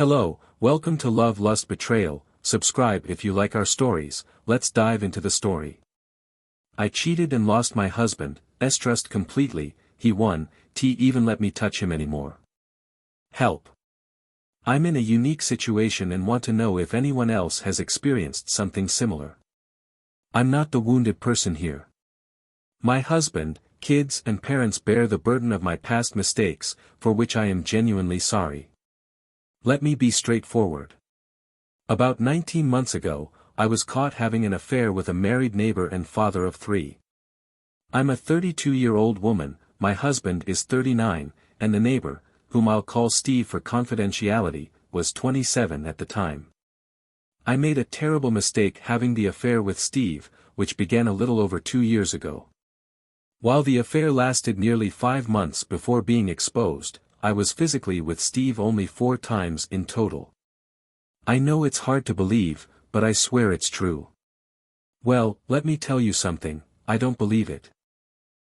Hello, welcome to Love Lust Betrayal. Subscribe if you like our stories. Let's dive into the story. I cheated and lost my husband, trust completely. He won, even let me touch him anymore. Help. I'm in a unique situation and want to know if anyone else has experienced something similar. I'm not the wounded person here. My husband, kids and parents bear the burden of my past mistakes, for which I am genuinely sorry. Let me be straightforward. About 19 months ago, I was caught having an affair with a married neighbor and father of 3. I'm a 32-year-old woman, my husband is 39, and the neighbor, whom I'll call Steve for confidentiality, was 27 at the time. I made a terrible mistake having the affair with Steve, which began a little over 2 years ago. While the affair lasted nearly 5 months before being exposed, I was physically with Steve only 4 times in total. I know it's hard to believe, but I swear it's true. Well, let me tell you something, I don't believe it.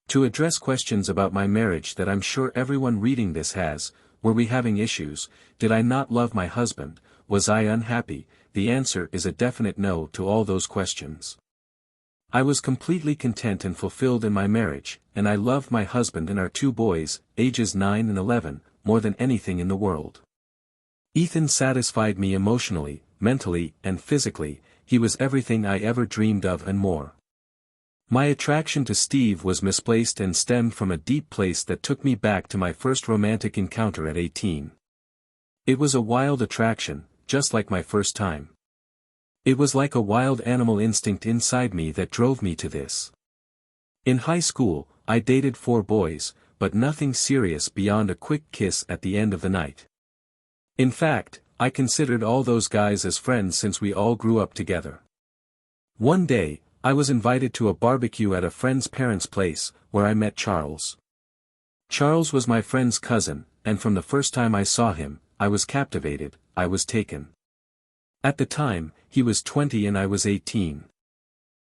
To address questions about my marriage that I'm sure everyone reading this has, were we having issues, did I not love my husband, was I unhappy, the answer is a definite no to all those questions. I was completely content and fulfilled in my marriage, and I loved my husband and our 2 boys, ages 9 and 11, more than anything in the world. Ethan satisfied me emotionally, mentally, and physically. He was everything I ever dreamed of and more. My attraction to Steve was misplaced and stemmed from a deep place that took me back to my first romantic encounter at 18. It was a wild attraction, just like my first time. It was like a wild animal instinct inside me that drove me to this. In high school, I dated 4 boys, but nothing serious beyond a quick kiss at the end of the night. In fact, I considered all those guys as friends since we all grew up together. One day, I was invited to a barbecue at a friend's parents' place, where I met Charles. Charles was my friend's cousin, and from the first time I saw him, I was captivated, I was taken. At the time, he was 20 and I was 18.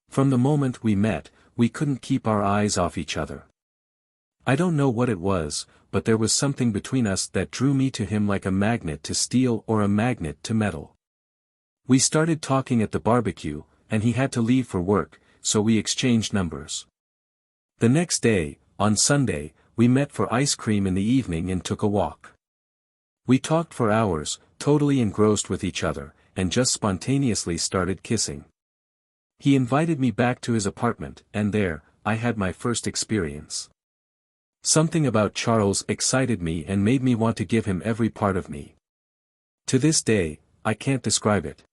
From the moment we met, we couldn't keep our eyes off each other. I don't know what it was, but there was something between us that drew me to him like a magnet to steel or a magnet to metal. We started talking at the barbecue, and he had to leave for work, so we exchanged numbers. The next day, on Sunday, we met for ice cream in the evening and took a walk. We talked for hours, totally engrossed with each other, and just spontaneously started kissing. He invited me back to his apartment, and there, I had my first experience. Something about Charles excited me and made me want to give him every part of me. To this day, I can't describe it.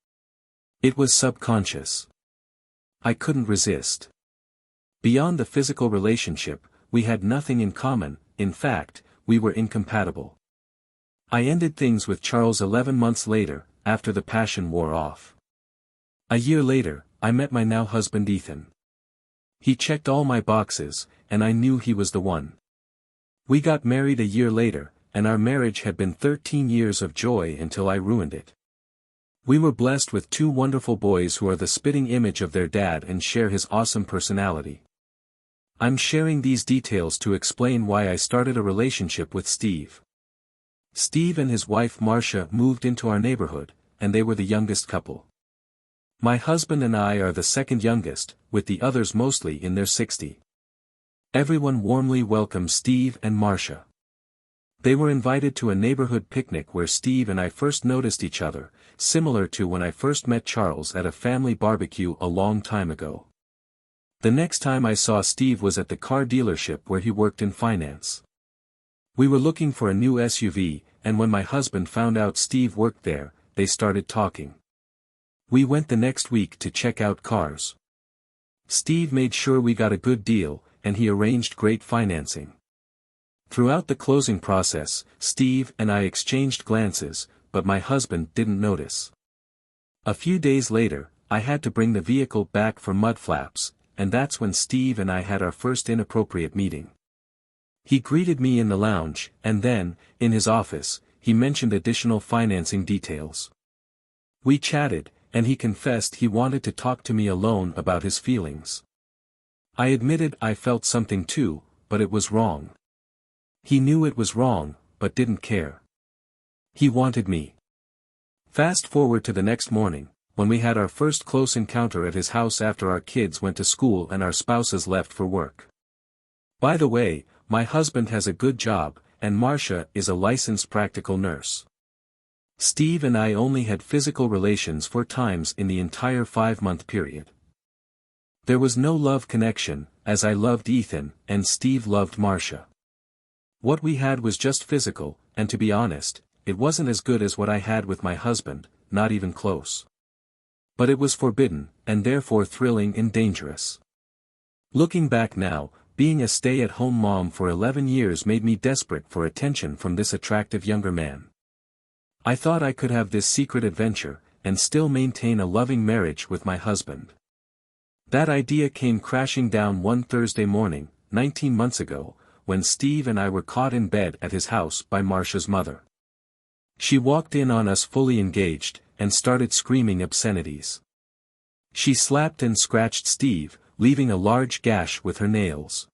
It was subconscious. I couldn't resist. Beyond the physical relationship, we had nothing in common, in fact, we were incompatible. I ended things with Charles 11 months later, after the passion wore off. A year later, I met my now husband Ethan. He checked all my boxes, and I knew he was the one. We got married a year later, and our marriage had been 13 years of joy until I ruined it. We were blessed with 2 wonderful boys who are the spitting image of their dad and share his awesome personality. I'm sharing these details to explain why I started a relationship with Steve. Steve and his wife Marcia moved into our neighborhood, and they were the youngest couple. My husband and I are the second youngest, with the others mostly in their 60s. Everyone warmly welcomed Steve and Marcia. They were invited to a neighborhood picnic where Steve and I first noticed each other, similar to when I first met Charles at a family barbecue a long time ago. The next time I saw Steve was at the car dealership where he worked in finance. We were looking for a new SUV, and when my husband found out Steve worked there, they started talking. We went the next week to check out cars. Steve made sure we got a good deal, and he arranged great financing. Throughout the closing process, Steve and I exchanged glances, but my husband didn't notice. A few days later, I had to bring the vehicle back for mud flaps, and that's when Steve and I had our first inappropriate meeting. He greeted me in the lounge, and then, in his office, he mentioned additional financing details. We chatted, and he confessed he wanted to talk to me alone about his feelings. I admitted I felt something too, but it was wrong. He knew it was wrong, but didn't care. He wanted me. Fast forward to the next morning, when we had our first close encounter at his house after our kids went to school and our spouses left for work. By the way, my husband has a good job, and Marcia is a licensed practical nurse. Steve and I only had physical relations 4 times in the entire 5-month period. There was no love connection, as I loved Ethan, and Steve loved Marcia. What we had was just physical, and to be honest, it wasn't as good as what I had with my husband, not even close. But it was forbidden, and therefore thrilling and dangerous. Looking back now, being a stay-at-home mom for 11 years made me desperate for attention from this attractive younger man. I thought I could have this secret adventure, and still maintain a loving marriage with my husband. That idea came crashing down one Thursday morning, 19 months ago, when Steve and I were caught in bed at his house by Marcia's mother. She walked in on us fully engaged, and started screaming obscenities. She slapped and scratched Steve, leaving a large gash with her nails.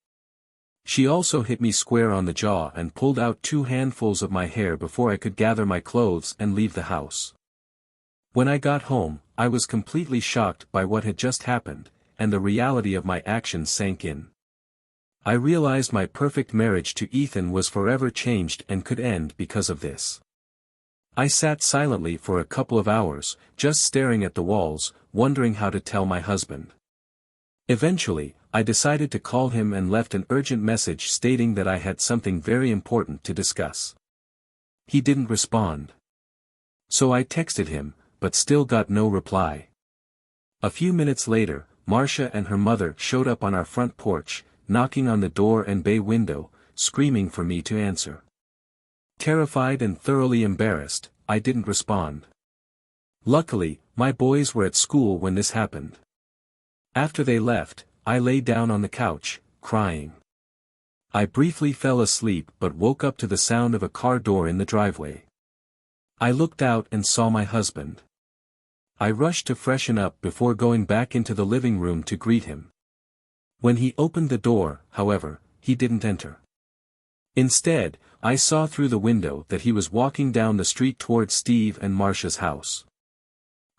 She also hit me square on the jaw and pulled out 2 handfuls of my hair before I could gather my clothes and leave the house. When I got home, I was completely shocked by what had just happened, and the reality of my actions sank in. I realized my perfect marriage to Ethan was forever changed and could end because of this. I sat silently for a couple of hours, just staring at the walls, wondering how to tell my husband. Eventually, I decided to call him and left an urgent message stating that I had something very important to discuss. He didn't respond. So I texted him, but still got no reply. A few minutes later, Marcia and her mother showed up on our front porch, knocking on the door and bay window, screaming for me to answer. Terrified and thoroughly embarrassed, I didn't respond. Luckily, my boys were at school when this happened. After they left, I lay down on the couch, crying. I briefly fell asleep but woke up to the sound of a car door in the driveway. I looked out and saw my husband. I rushed to freshen up before going back into the living room to greet him. When he opened the door, however, he didn't enter. Instead, I saw through the window that he was walking down the street toward Steve and Marcia's house.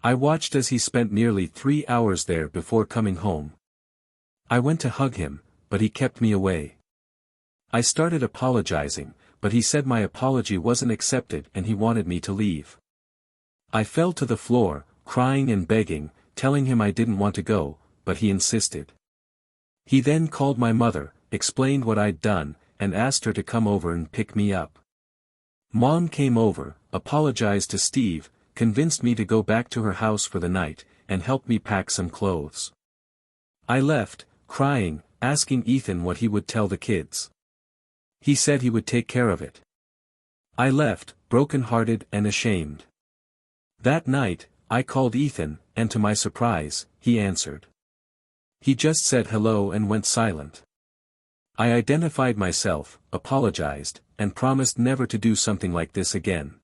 I watched as he spent nearly 3 hours there before coming home. I went to hug him, but he kept me away. I started apologizing, but he said my apology wasn't accepted and he wanted me to leave. I fell to the floor, crying and begging, telling him I didn't want to go, but he insisted. He then called my mother, explained what I'd done, and asked her to come over and pick me up. Mom came over, apologized to Steve, convinced me to go back to her house for the night, and helped me pack some clothes. I left, crying, asking Ethan what he would tell the kids. He said he would take care of it. I left, broken-hearted and ashamed. That night, I called Ethan, and to my surprise, he answered. He just said hello and went silent. I identified myself, apologized, and promised never to do something like this again.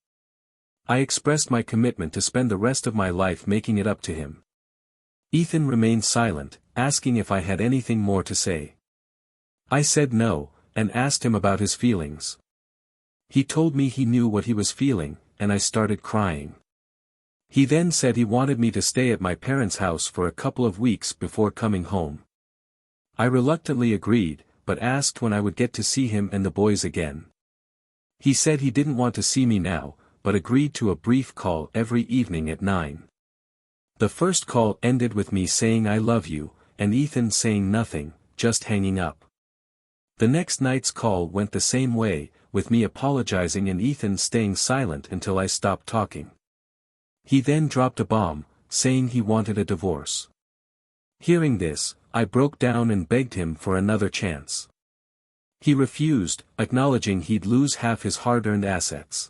I expressed my commitment to spend the rest of my life making it up to him. Ethan remained silent, asking if I had anything more to say. I said no, and asked him about his feelings. He told me he knew what he was feeling, and I started crying. He then said he wanted me to stay at my parents' house for a couple of weeks before coming home. I reluctantly agreed, but asked when I would get to see him and the boys again. He said he didn't want to see me now, but agreed to a brief call every evening at 9. The first call ended with me saying I love you, and Ethan saying nothing, just hanging up. The next night's call went the same way, with me apologizing and Ethan staying silent until I stopped talking. He then dropped a bomb, saying he wanted a divorce. Hearing this, I broke down and begged him for another chance. He refused, acknowledging he'd lose half his hard-earned assets.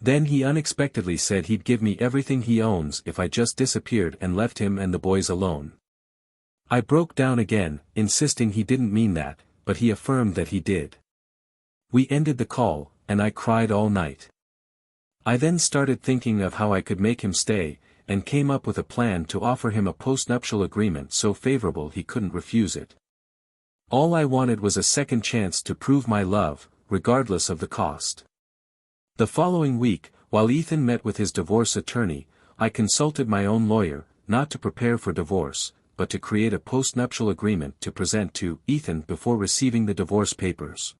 Then he unexpectedly said he'd give me everything he owns if I just disappeared and left him and the boys alone. I broke down again, insisting he didn't mean that, but he affirmed that he did. We ended the call, and I cried all night. I then started thinking of how I could make him stay, and came up with a plan to offer him a postnuptial agreement so favorable he couldn't refuse it. All I wanted was a second chance to prove my love, regardless of the cost. The following week, While Ethan met with his divorce attorney, I consulted my own lawyer, not to prepare for divorce, but to create a postnuptial agreement to present to Ethan before receiving the divorce papers.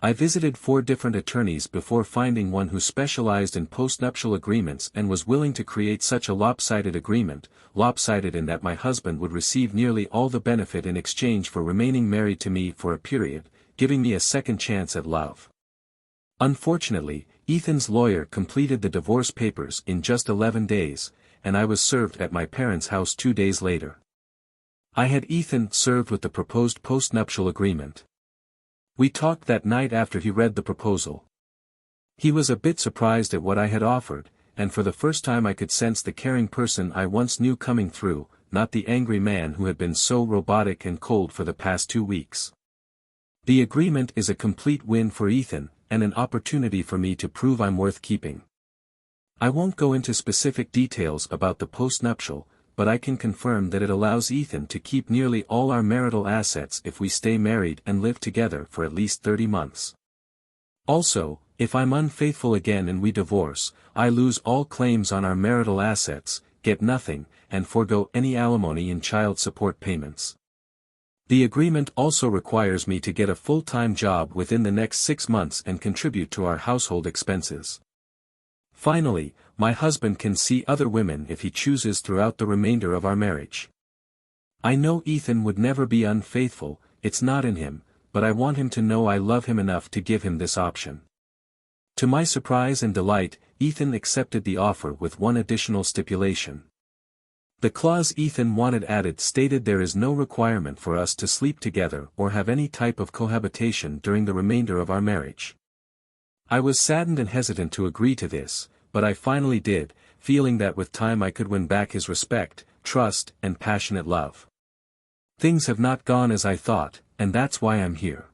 I visited 4 different attorneys before finding one who specialized in postnuptial agreements and was willing to create such a lopsided agreement, lopsided in that my husband would receive nearly all the benefit in exchange for remaining married to me for a period, giving me a second chance at love. Unfortunately, Ethan's lawyer completed the divorce papers in just 11 days, and I was served at my parents' house 2 days later. I had Ethan served with the proposed postnuptial agreement. We talked that night after he read the proposal. He was a bit surprised at what I had offered, and for the first time I could sense the caring person I once knew coming through, not the angry man who had been so robotic and cold for the past 2 weeks. The agreement is a complete win for Ethan, and an opportunity for me to prove I'm worth keeping. I won't go into specific details about the postnuptial, but I can confirm that it allows Ethan to keep nearly all our marital assets if we stay married and live together for at least 30 months. Also, if I'm unfaithful again and we divorce, I lose all claims on our marital assets, get nothing, and forego any alimony and child support payments. The agreement also requires me to get a full-time job within the next 6 months and contribute to our household expenses. Finally, my husband can see other women if he chooses throughout the remainder of our marriage. I know Ethan would never be unfaithful, it's not in him, but I want him to know I love him enough to give him this option. To my surprise and delight, Ethan accepted the offer with one additional stipulation. The clause Ethan wanted added stated there is no requirement for us to sleep together or have any type of cohabitation during the remainder of our marriage. I was saddened and hesitant to agree to this, but I finally did, feeling that with time I could win back his respect, trust, and passionate love. Things have not gone as I thought, and that's why I'm here.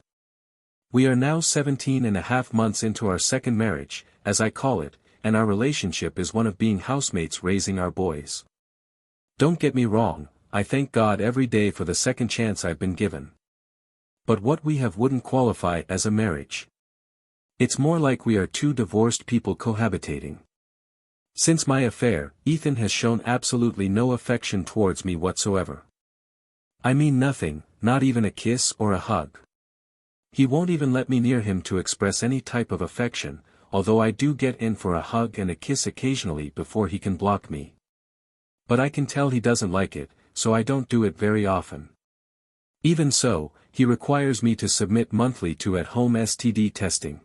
We are now 17.5 months into our second marriage, as I call it, and our relationship is one of being housemates raising our boys. Don't get me wrong, I thank God every day for the second chance I've been given. But what we have wouldn't qualify as a marriage. It's more like we are 2 divorced people cohabitating. Since my affair, Ethan has shown absolutely no affection towards me whatsoever. I mean nothing, not even a kiss or a hug. He won't even let me near him to express any type of affection, although I do get in for a hug and a kiss occasionally before he can block me. But I can tell he doesn't like it, so I don't do it very often. Even so, he requires me to submit monthly to at-home STD testing.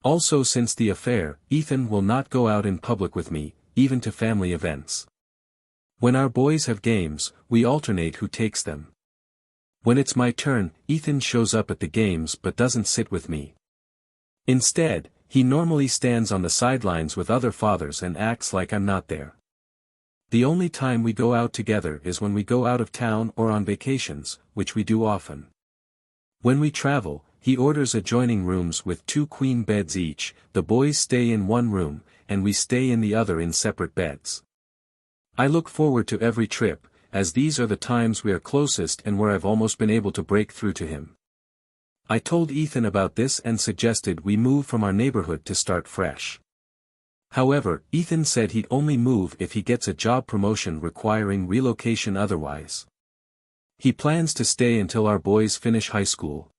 Also, since the affair, Ethan will not go out in public with me, even to family events. When our boys have games, we alternate who takes them. When it's my turn, Ethan shows up at the games but doesn't sit with me. Instead, he normally stands on the sidelines with other fathers and acts like I'm not there. The only time we go out together is when we go out of town or on vacations, which we do often. When we travel, he orders adjoining rooms with 2 queen beds each, the boys stay in one room, and we stay in the other in separate beds. I look forward to every trip, as these are the times we are closest and where I've almost been able to break through to him. I told Ethan about this and suggested we move from our neighborhood to start fresh. However, Ethan said he'd only move if he gets a job promotion requiring relocation otherwise. He plans to stay until our boys finish high school.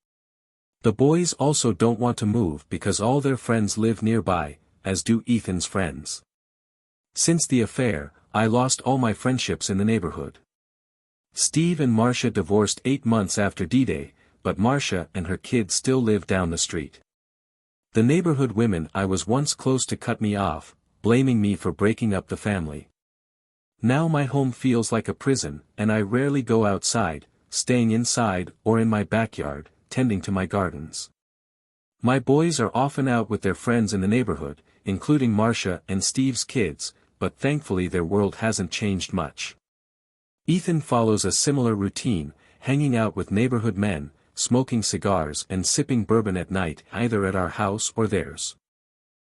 The boys also don't want to move because all their friends live nearby, as do Ethan's friends. Since the affair, I lost all my friendships in the neighborhood. Steve and Marcia divorced 8 months after D-Day, but Marcia and her kids still live down the street. The neighborhood women I was once close to cut me off, blaming me for breaking up the family. Now my home feels like a prison, and I rarely go outside, staying inside or in my backyard, tending to my gardens. My boys are often out with their friends in the neighborhood, including Marcia and Steve's kids, but thankfully their world hasn't changed much. Ethan follows a similar routine, hanging out with neighborhood men, smoking cigars and sipping bourbon at night either at our house or theirs.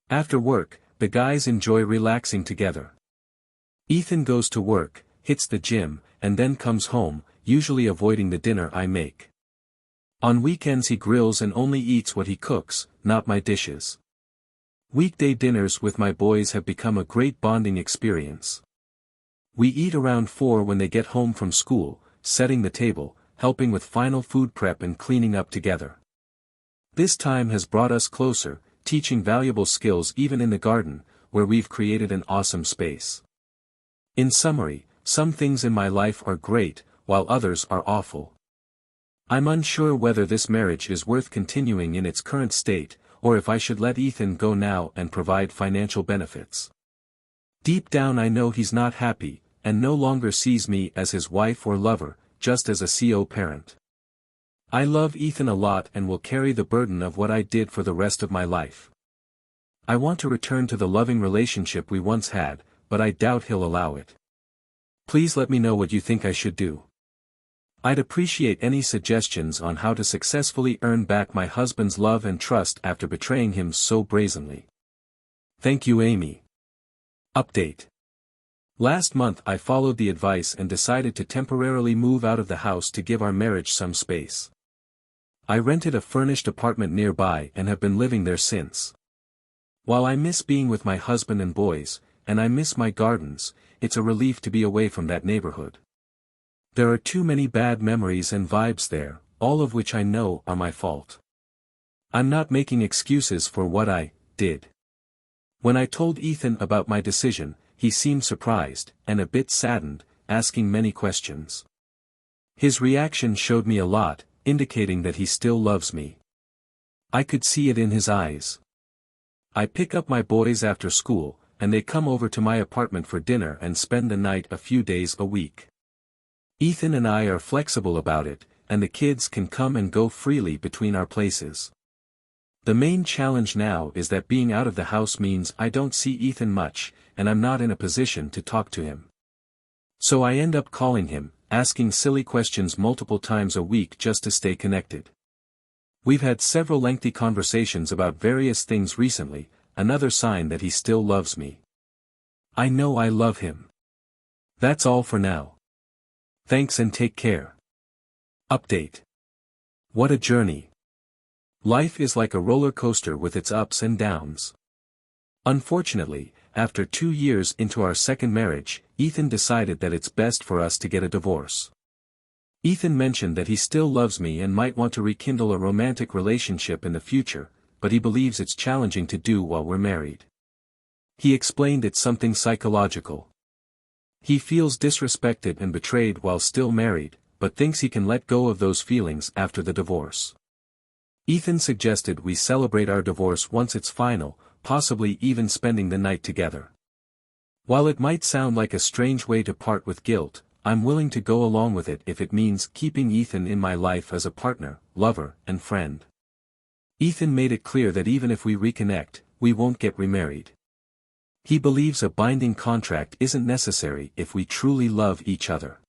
After work, the guys enjoy relaxing together. Ethan goes to work, hits the gym, and then comes home, usually avoiding the dinner I make. On weekends he grills and only eats what he cooks, not my dishes. Weekday dinners with my boys have become a great bonding experience. We eat around 4 when they get home from school, setting the table, helping with final food prep and cleaning up together. This time has brought us closer, teaching valuable skills even in the garden, where we've created an awesome space. In summary, some things in my life are great, while others are awful. I'm unsure whether this marriage is worth continuing in its current state, or if I should let Ethan go now and provide financial benefits. Deep down I know he's not happy, and no longer sees me as his wife or lover, just as a co-parent. I love Ethan a lot and will carry the burden of what I did for the rest of my life. I want to return to the loving relationship we once had, but I doubt he'll allow it. Please let me know what you think I should do. I'd appreciate any suggestions on how to successfully earn back my husband's love and trust after betraying him so brazenly. Thank you, Amy. Update. Last month I followed the advice and decided to temporarily move out of the house to give our marriage some space. I rented a furnished apartment nearby and have been living there since. While I miss being with my husband and boys, and I miss my gardens, it's a relief to be away from that neighborhood. There are too many bad memories and vibes there, all of which I know are my fault. I'm not making excuses for what I did. When I told Ethan about my decision, he seemed surprised, and a bit saddened, asking many questions. His reaction showed me a lot, indicating that he still loves me. I could see it in his eyes. I pick up my boys after school, and they come over to my apartment for dinner and spend the night a few days a week. Ethan and I are flexible about it, and the kids can come and go freely between our places. The main challenge now is that being out of the house means I don't see Ethan much, and I'm not in a position to talk to him. So I end up calling him, asking silly questions multiple times a week just to stay connected. We've had several lengthy conversations about various things recently, another sign that he still loves me. I know I love him. That's all for now. Thanks and take care. Update. What a journey. Life is like a roller coaster with its ups and downs. Unfortunately, after 2 years into our second marriage, Ethan decided that it's best for us to get a divorce. Ethan mentioned that he still loves me and might want to rekindle a romantic relationship in the future, but he believes it's challenging to do while we're married. He explained it's something psychological. He feels disrespected and betrayed while still married, but thinks he can let go of those feelings after the divorce. Ethan suggested we celebrate our divorce once it's final, possibly even spending the night together. While it might sound like a strange way to part with guilt, I'm willing to go along with it if it means keeping Ethan in my life as a partner, lover, and friend. Ethan made it clear that even if we reconnect, we won't get remarried. He believes a binding contract isn't necessary if we truly love each other.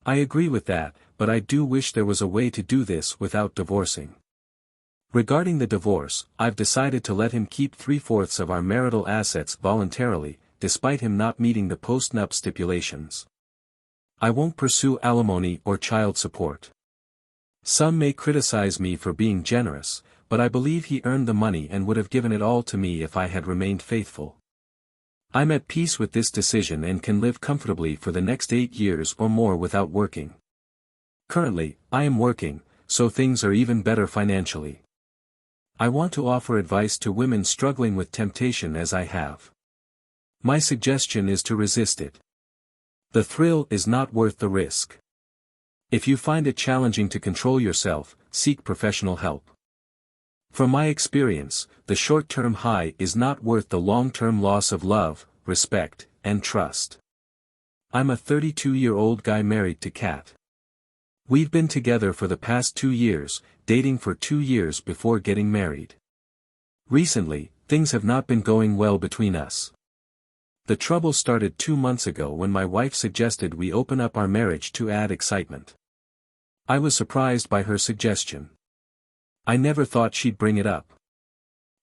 I agree with that, but I do wish there was a way to do this without divorcing. Regarding the divorce, I've decided to let him keep 3/4 of our marital assets voluntarily, despite him not meeting the post-nup stipulations. I won't pursue alimony or child support. Some may criticize me for being generous, but I believe he earned the money and would have given it all to me if I had remained faithful. I'm at peace with this decision and can live comfortably for the next 8 years or more without working. Currently, I am working, so things are even better financially. I want to offer advice to women struggling with temptation as I have. My suggestion is to resist it. The thrill is not worth the risk. If you find it challenging to control yourself, seek professional help. From my experience, the short-term high is not worth the long-term loss of love, respect, and trust. I'm a 32-year-old guy married to Kat. We've been together for the past 2 years, dating for 2 years before getting married. Recently, things have not been going well between us. The trouble started 2 months ago when my wife suggested we open up our marriage to add excitement. I was surprised by her suggestion. I never thought she'd bring it up.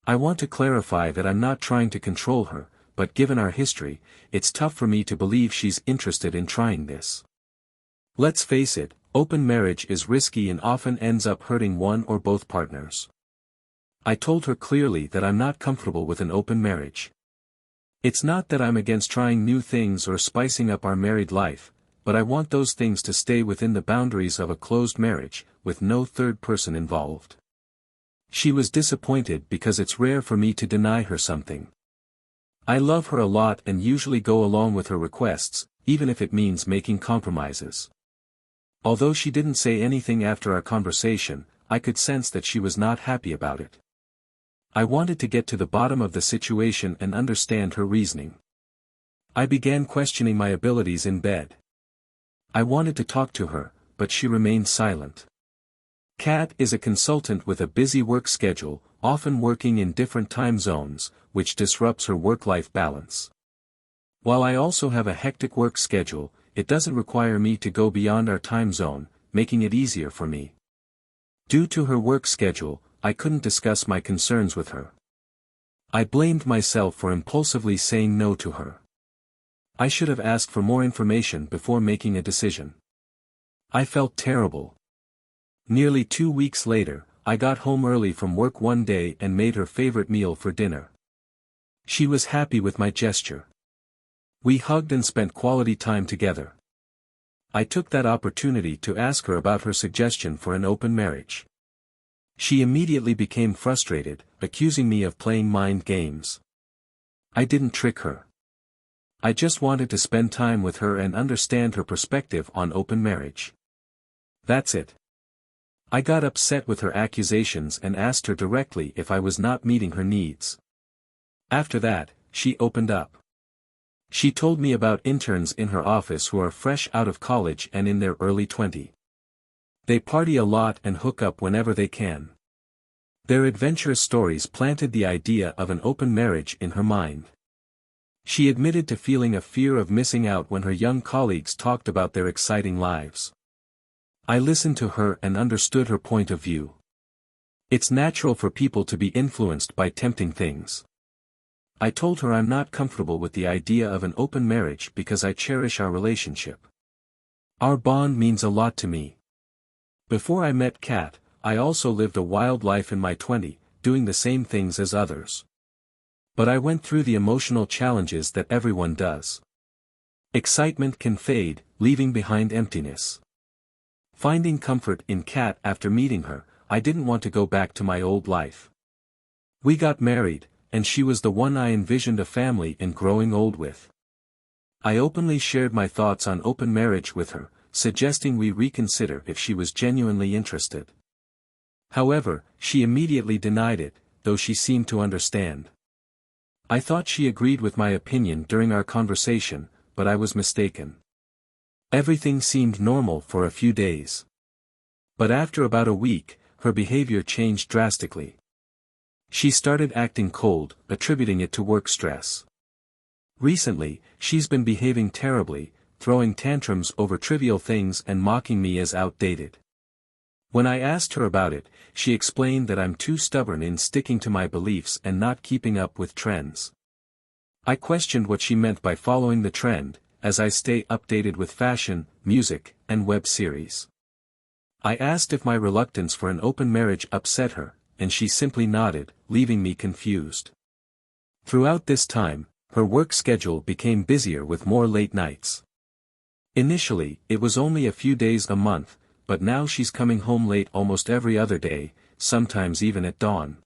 I want to clarify that I'm not trying to control her, but given our history, it's tough for me to believe she's interested in trying this. Let's face it, open marriage is risky and often ends up hurting one or both partners. I told her clearly that I'm not comfortable with an open marriage. It's not that I'm against trying new things or spicing up our married life, but I want those things to stay within the boundaries of a closed marriage, with no third person involved. She was disappointed because it's rare for me to deny her something. I love her a lot and usually go along with her requests, even if it means making compromises. Although she didn't say anything after our conversation, I could sense that she was not happy about it. I wanted to get to the bottom of the situation and understand her reasoning. I began questioning my abilities in bed. I wanted to talk to her, but she remained silent. Kat is a consultant with a busy work schedule, often working in different time zones, which disrupts her work-life balance. While I also have a hectic work schedule, it doesn't require me to go beyond our time zone, making it easier for me. Due to her work schedule, I couldn't discuss my concerns with her. I blamed myself for impulsively saying no to her. I should have asked for more information before making a decision. I felt terrible. Nearly 2 weeks later, I got home early from work one day and made her favorite meal for dinner. She was happy with my gesture. We hugged and spent quality time together. I took that opportunity to ask her about her suggestion for an open marriage. She immediately became frustrated, accusing me of playing mind games. I didn't trick her. I just wanted to spend time with her and understand her perspective on open marriage. That's it. I got upset with her accusations and asked her directly if I was not meeting her needs. After that, she opened up. She told me about interns in her office who are fresh out of college and in their early 20s. They party a lot and hook up whenever they can. Their adventurous stories planted the idea of an open marriage in her mind. She admitted to feeling a fear of missing out when her young colleagues talked about their exciting lives. I listened to her and understood her point of view. It's natural for people to be influenced by tempting things. I told her I'm not comfortable with the idea of an open marriage because I cherish our relationship. Our bond means a lot to me. Before I met Kat, I also lived a wild life in my 20s, doing the same things as others. But I went through the emotional challenges that everyone does. Excitement can fade, leaving behind emptiness. Finding comfort in Kat after meeting her, I didn't want to go back to my old life. We got married, and she was the one I envisioned a family and growing old with. I openly shared my thoughts on open marriage with her, suggesting we reconsider if she was genuinely interested. However, she immediately denied it, though she seemed to understand. I thought she agreed with my opinion during our conversation, but I was mistaken. Everything seemed normal for a few days. But after about a week, her behavior changed drastically. She started acting cold, attributing it to work stress. Recently, she's been behaving terribly, throwing tantrums over trivial things and mocking me as outdated. When I asked her about it, she explained that I'm too stubborn in sticking to my beliefs and not keeping up with trends. I questioned what she meant by following the trend, as I stay updated with fashion, music, and web series. I asked if my reluctance for an open marriage upset her, and she simply nodded, leaving me confused. Throughout this time, her work schedule became busier with more late nights. Initially, it was only a few days a month, but now she's coming home late almost every other day, sometimes even at dawn.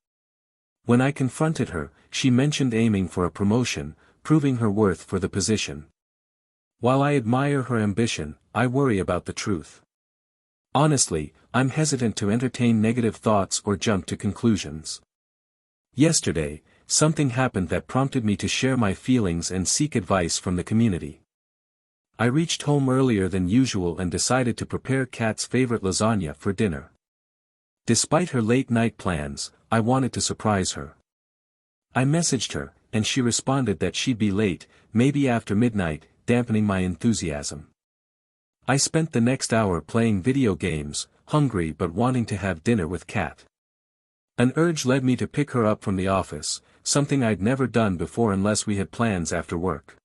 When I confronted her, she mentioned aiming for a promotion, proving her worth for the position. While I admire her ambition, I worry about the truth. Honestly, I'm hesitant to entertain negative thoughts or jump to conclusions. Yesterday, something happened that prompted me to share my feelings and seek advice from the community. I reached home earlier than usual and decided to prepare Kat's favorite lasagna for dinner. Despite her late-night plans, I wanted to surprise her. I messaged her, and she responded that she'd be late, maybe after midnight, dampening my enthusiasm. I spent the next hour playing video games, hungry but wanting to have dinner with Kat. An urge led me to pick her up from the office, something I'd never done before unless we had plans after work.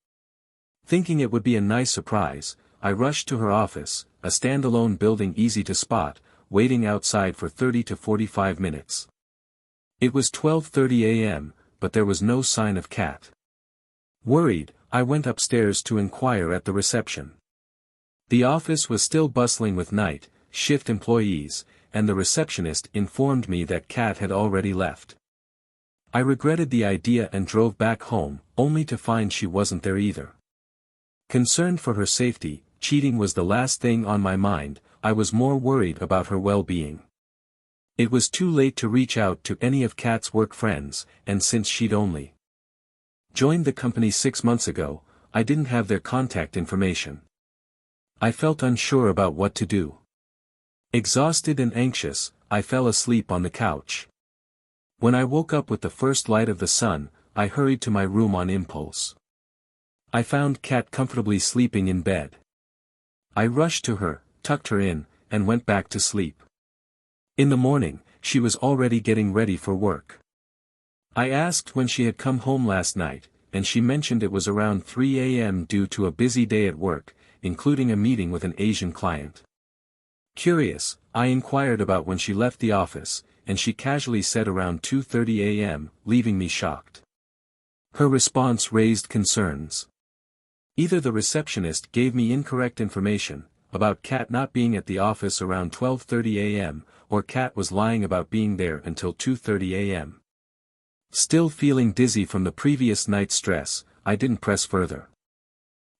Thinking it would be a nice surprise, I rushed to her office, a standalone building easy to spot, waiting outside for 30 to 45 minutes. It was 12:30 a.m., but there was no sign of Kat. Worried, I went upstairs to inquire at the reception. The office was still bustling with night shift employees, and the receptionist informed me that Kat had already left. I regretted the idea and drove back home, only to find she wasn't there either. Concerned for her safety, cheating was the last thing on my mind. I was more worried about her well-being. It was too late to reach out to any of Kat's work friends, and since she'd only joined the company 6 months ago, I didn't have their contact information. I felt unsure about what to do. Exhausted and anxious, I fell asleep on the couch. When I woke up with the first light of the sun, I hurried to my room on impulse. I found Kat comfortably sleeping in bed. I rushed to her, tucked her in, and went back to sleep. In the morning, she was already getting ready for work. I asked when she had come home last night, and she mentioned it was around 3 a.m. due to a busy day at work, including a meeting with an Asian client. Curious, I inquired about when she left the office, and she casually said around 2:30 a.m., leaving me shocked. Her response raised concerns. Either the receptionist gave me incorrect information about Kat not being at the office around 12:30 a.m., or Kat was lying about being there until 2:30 a.m. Still feeling dizzy from the previous night's stress, I didn't press further.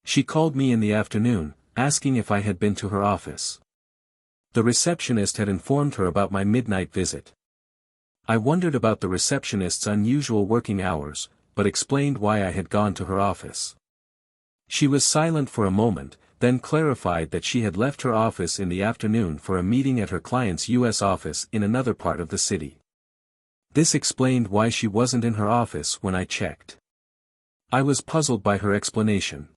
She called me in the afternoon, asking if I had been to her office. The receptionist had informed her about my midnight visit. I wondered about the receptionist's unusual working hours, but explained why I had gone to her office. She was silent for a moment, then clarified that she had left her office in the afternoon for a meeting at her client's U.S. office in another part of the city. This explained why she wasn't in her office when I checked. I was puzzled by her explanation.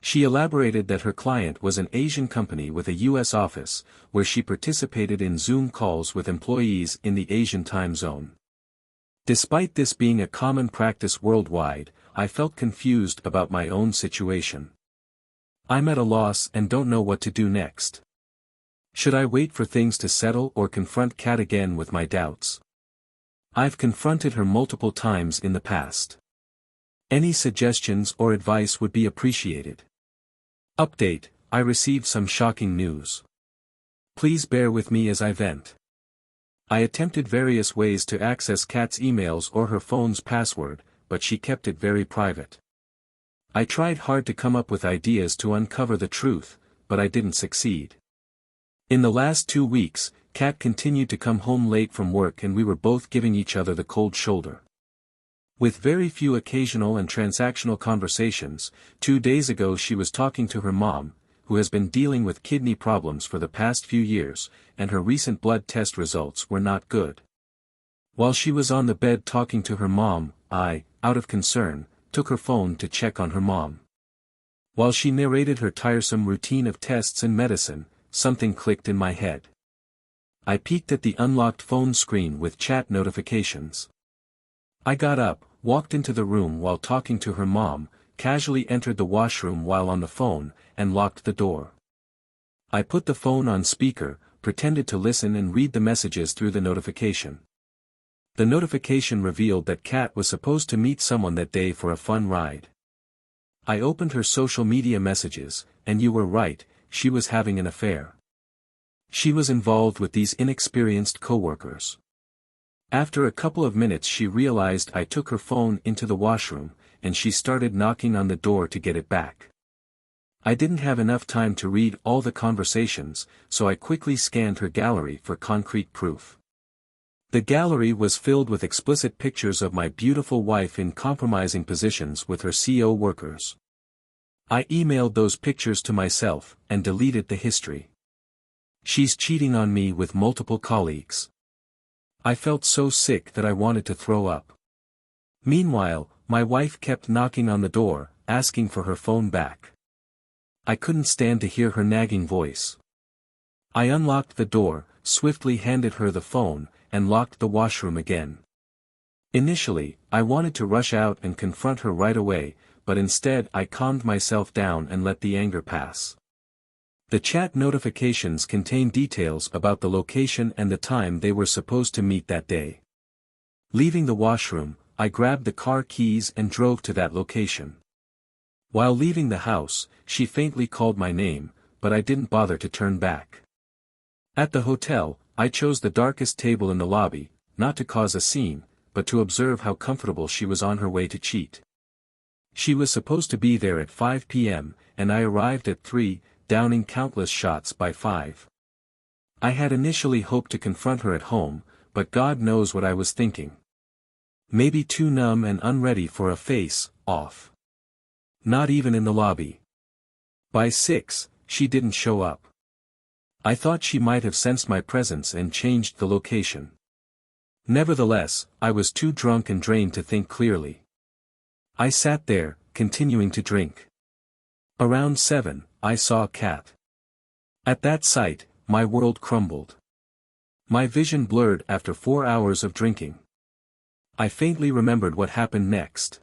She elaborated that her client was an Asian company with a U.S. office, where she participated in Zoom calls with employees in the Asian time zone. Despite this being a common practice worldwide, I felt confused about my own situation. I'm at a loss and don't know what to do next. Should I wait for things to settle or confront Kat again with my doubts? I've confronted her multiple times in the past. Any suggestions or advice would be appreciated. Update: I received some shocking news. Please bear with me as I vent. I attempted various ways to access Kat's emails or her phone's password, but she kept it very private. I tried hard to come up with ideas to uncover the truth, but I didn't succeed. In the last 2 weeks, Kat continued to come home late from work and we were both giving each other the cold shoulder. With very few occasional and transactional conversations, 2 days ago she was talking to her mom, who has been dealing with kidney problems for the past few years, and her recent blood test results were not good. While she was on the bed talking to her mom, I, out of concern, took her phone to check on her mom. While she narrated her tiresome routine of tests and medicine, something clicked in my head. I peeked at the unlocked phone screen with chat notifications. I got up, walked into the room while talking to her mom, casually entered the washroom while on the phone, and locked the door. I put the phone on speaker, pretended to listen and read the messages through the notification. The notification revealed that Kat was supposed to meet someone that day for a fun ride. I opened her social media messages, and you were right, she was having an affair. She was involved with these inexperienced coworkers. After a couple of minutes she realized I took her phone into the washroom, and she started knocking on the door to get it back. I didn't have enough time to read all the conversations, so I quickly scanned her gallery for concrete proof. The gallery was filled with explicit pictures of my beautiful wife in compromising positions with her CO workers. I emailed those pictures to myself, and deleted the history. She's cheating on me with multiple colleagues. I felt so sick that I wanted to throw up. Meanwhile, my wife kept knocking on the door, asking for her phone back. I couldn't stand to hear her nagging voice. I unlocked the door, swiftly handed her the phone, and locked the washroom again. Initially, I wanted to rush out and confront her right away, but instead I calmed myself down and let the anger pass. The chat notifications contained details about the location and the time they were supposed to meet that day. Leaving the washroom, I grabbed the car keys and drove to that location. While leaving the house, she faintly called my name, but I didn't bother to turn back. At the hotel, I chose the darkest table in the lobby, not to cause a scene, but to observe how comfortable she was on her way to cheat. She was supposed to be there at 5 p.m., and I arrived at 3, downing countless shots by 5. I had initially hoped to confront her at home, but God knows what I was thinking. Maybe too numb and unready for a face-off. Not even in the lobby. By 6, she didn't show up. I thought she might have sensed my presence and changed the location. Nevertheless, I was too drunk and drained to think clearly. I sat there, continuing to drink. Around 7, I saw Kat. At that sight, my world crumbled. My vision blurred after 4 hours of drinking. I faintly remembered what happened next.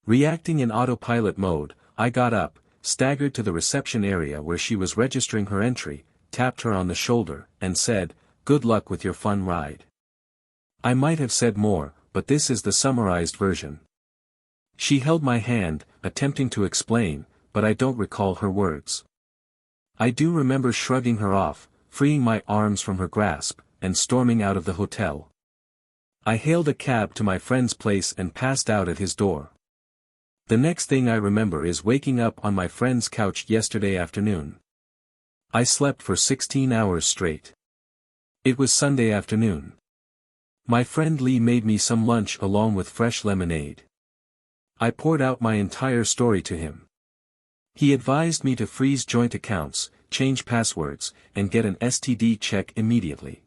Reacting in autopilot mode, I got up, staggered to the reception area where she was registering her entry, tapped her on the shoulder, and said, "Good luck with your fun ride." I might have said more, but this is the summarized version. She held my hand, attempting to explain, but I don't recall her words. I do remember shrugging her off, freeing my arms from her grasp, and storming out of the hotel. I hailed a cab to my friend's place and passed out at his door. The next thing I remember is waking up on my friend's couch yesterday afternoon. I slept for 16 hours straight. It was Sunday afternoon. My friend Lee made me some lunch along with fresh lemonade. I poured out my entire story to him. He advised me to freeze joint accounts, change passwords, and get an STD check immediately.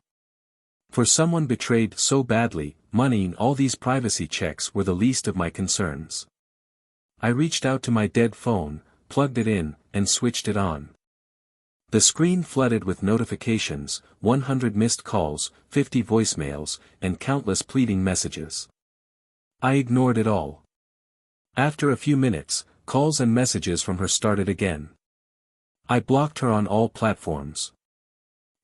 For someone betrayed so badly, money and all these privacy checks were the least of my concerns. I reached out to my dead phone, plugged it in, and switched it on. The screen flooded with notifications, 100 missed calls, 50 voicemails, and countless pleading messages. I ignored it all. After a few minutes, calls and messages from her started again. I blocked her on all platforms.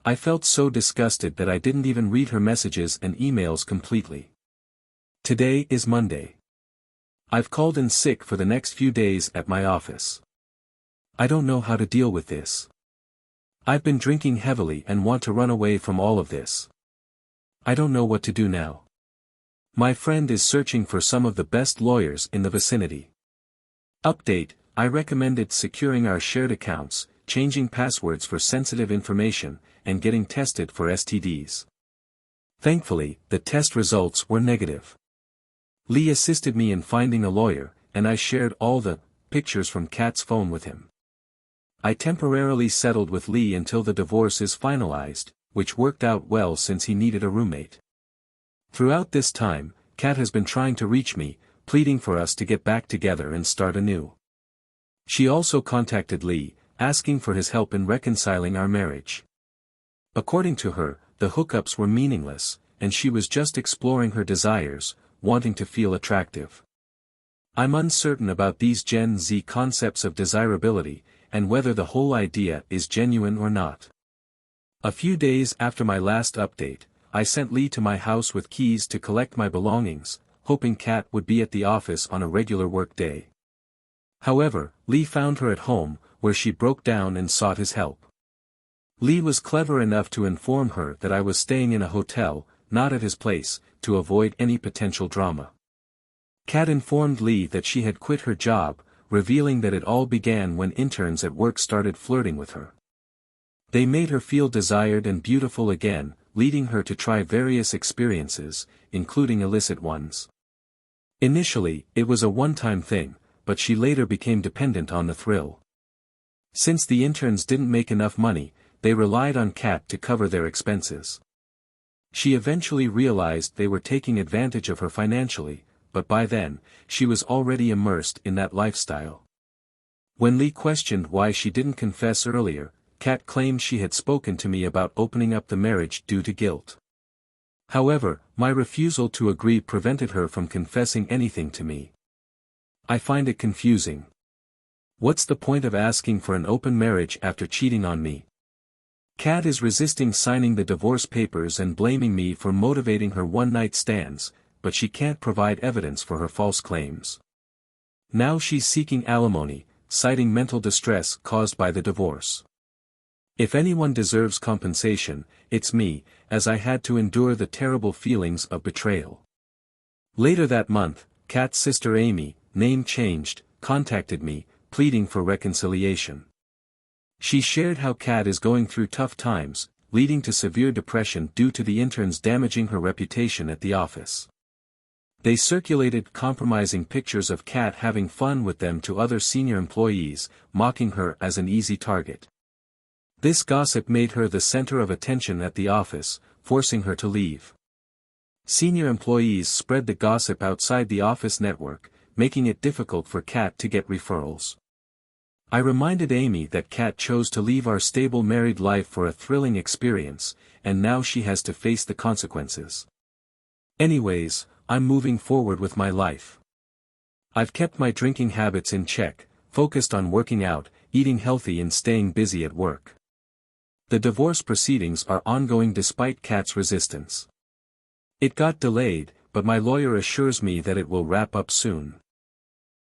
I felt so disgusted that I didn't even read her messages and emails completely. Today is Monday. I've called in sick for the next few days at my office. I don't know how to deal with this. I've been drinking heavily and want to run away from all of this. I don't know what to do now. My friend is searching for some of the best lawyers in the vicinity. Update: I recommended securing our shared accounts, changing passwords for sensitive information, and getting tested for STDs. Thankfully, the test results were negative. Lee assisted me in finding a lawyer, and I shared all the pictures from Kat's phone with him. I temporarily settled with Lee until the divorce is finalized, which worked out well since he needed a roommate. Throughout this time, Kat has been trying to reach me, pleading for us to get back together and start anew. She also contacted Lee, asking for his help in reconciling our marriage. According to her, the hookups were meaningless, and she was just exploring her desires, wanting to feel attractive. I'm uncertain about these Gen Z concepts of desirability, and whether the whole idea is genuine or not. A few days after my last update, I sent Lee to my house with keys to collect my belongings, hoping Kat would be at the office on a regular work day. However, Lee found her at home, where she broke down and sought his help. Lee was clever enough to inform her that I was staying in a hotel, not at his place, to avoid any potential drama. Kat informed Lee that she had quit her job, revealing that it all began when interns at work started flirting with her. They made her feel desired and beautiful again, leading her to try various experiences, including illicit ones. Initially, it was a one-time thing, but she later became dependent on the thrill. Since the interns didn't make enough money, they relied on Kat to cover their expenses. She eventually realized they were taking advantage of her financially, but by then, she was already immersed in that lifestyle. When Lee questioned why she didn't confess earlier, Kat claimed she had spoken to me about opening up the marriage due to guilt. However, my refusal to agree prevented her from confessing anything to me. I find it confusing. What's the point of asking for an open marriage after cheating on me? Kat is resisting signing the divorce papers and blaming me for motivating her one-night stands, but she can't provide evidence for her false claims. Now she's seeking alimony, citing mental distress caused by the divorce. If anyone deserves compensation, it's me, as I had to endure the terrible feelings of betrayal. Later that month, Kat's sister Amy, name changed, contacted me, pleading for reconciliation. She shared how Kat is going through tough times, leading to severe depression due to the interns damaging her reputation at the office. They circulated compromising pictures of Kat having fun with them to other senior employees, mocking her as an easy target. This gossip made her the center of attention at the office, forcing her to leave. Senior employees spread the gossip outside the office network, making it difficult for Kat to get referrals. I reminded Amy that Kat chose to leave our stable married life for a thrilling experience, and now she has to face the consequences. Anyways, I'm moving forward with my life. I've kept my drinking habits in check, focused on working out, eating healthy and staying busy at work. The divorce proceedings are ongoing despite Kat's resistance. It got delayed, but my lawyer assures me that it will wrap up soon.